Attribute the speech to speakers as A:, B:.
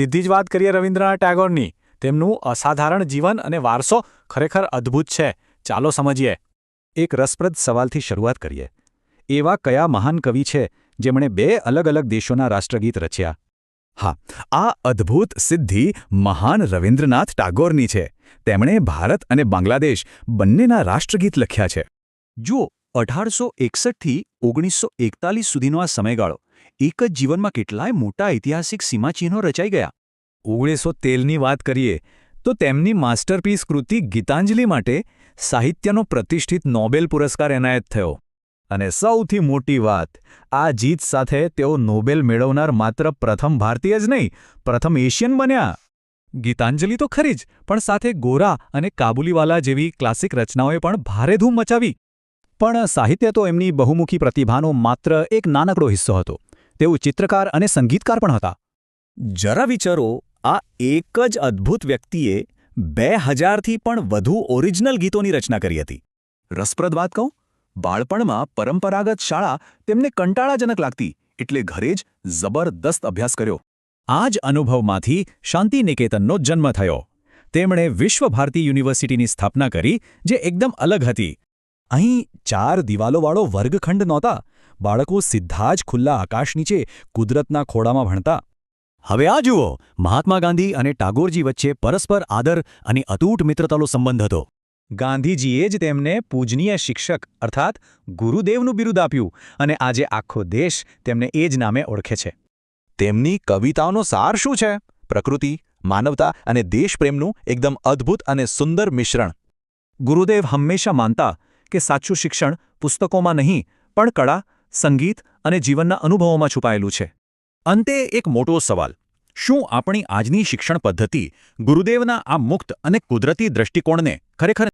A: સીધી જ વાત કરીએ રવિન્દ્રનાથ ટાગોરની. તેમનું અસાધારણ જીવન અને વારસો ખરેખર અદ્ભુત છે. ચાલો સમજીએ.
B: એક રસપ્રદ સવાલથી શરૂઆત કરીએ. એવા કયા મહાન કવિ છે જેમણે 2 અલગ અલગ દેશોના રાષ્ટ્રગીત રચ્યા? હા, આ અદ્ભુત સિદ્ધિ મહાન રવિન્દ્રનાથ ટાગોરની છે. તેમણે ભારત અને બાંગ્લાદેશ બંનેના રાષ્ટ્રગીત લખ્યા છે. જુઓ, 1861થી 1941 સુધીનો આ સમયગાળો, એક જ જીવનમાં કેટલાય મોટા ઐતિહાસિક સીમાચિહ્નો રચાઈ ગયા. 1913ની વાત કરીએ તો તેમની માસ્ટરપીસ કૃતિ ગીતાંજલિ માટે સાહિત્યનો પ્રતિષ્ઠિત નોબેલ પુરસ્કાર એનાયત થયો. અને સૌથી મોટી વાત, આ જીત સાથે તેઓ નોબેલ મેળવનાર માત્ર પ્રથમ ભારતીય જ નહીં, પ્રથમ એશિયન બન્યા. ગીતાંજલિ તો ખરી જ, પણ સાથે ગોરા અને કાબુલીવાલા જેવી ક્લાસિક રચનાઓએ પણ ભારે ધૂમ મચાવી. પણ સાહિત્ય તો એમની બહુમુખી પ્રતિભાનો માત્ર એક નાનકડો હિસ્સો હતો. તેઓ ચિત્રકાર અને સંગીતકાર પણ હતા. જરા વિચારો, આ એક જ અદ્ભુત વ્યક્તિએ 2000થી પણ વધુ ઓરિજિનલ ગીતોની રચના કરી હતી. રસપ્રદ વાત કહું, બાળપણમાં પરંપરાગત શાળા તેમને કંટાળાજનક લાગતી, એટલે ઘરે જ જબરદસ્ત અભ્યાસ કર્યો. આ જ અનુભવમાંથી શાંતિનિકેતનનો જન્મ થયો. તેમણે વિશ્વભારતી યુનિવર્સિટીની સ્થાપના કરી, જે એકદમ અલગ હતી. અહીં 4 દિવાલોવાળો વર્ગખંડ નહોતા. બાળકો સીધા જ ખુલ્લા આકાશ નીચે કુદરતના ખોળામાં ભણતા. હવે આ જુઓ, મહાત્મા ગાંધી અને ટાગોરજી વચ્ચે પરસ્પર આદર અને અતૂટ મિત્રતાનો સંબંધ હતો. ગાંધીજીએ જ તેમને પૂજનીય શિક્ષક અર્થાત ગુરુદેવનું બિરુદ આપ્યું, અને આજે આખો દેશ તેમને એ જ નામે ઓળખે છે. તેમની કવિતાઓનો સાર શું છે? પ્રકૃતિ, માનવતા અને દેશપ્રેમનું એકદમ અદ્ભુત અને સુંદર મિશ્રણ. ગુરુદેવ હંમેશા માનતા કે સાચું શિક્ષણ પુસ્તકોમાં નહીં, પણ કળા, સંગીત અને જીવનના અનુભવોમાં છુપાયેલું છે. અંતે એક મોટો સવાલ: શું આપણી આજની શિક્ષણ પદ્ધતિ ગુરુદેવના આ મુક્ત અને કુદરતી દૃષ્ટિકોણને ખરેખર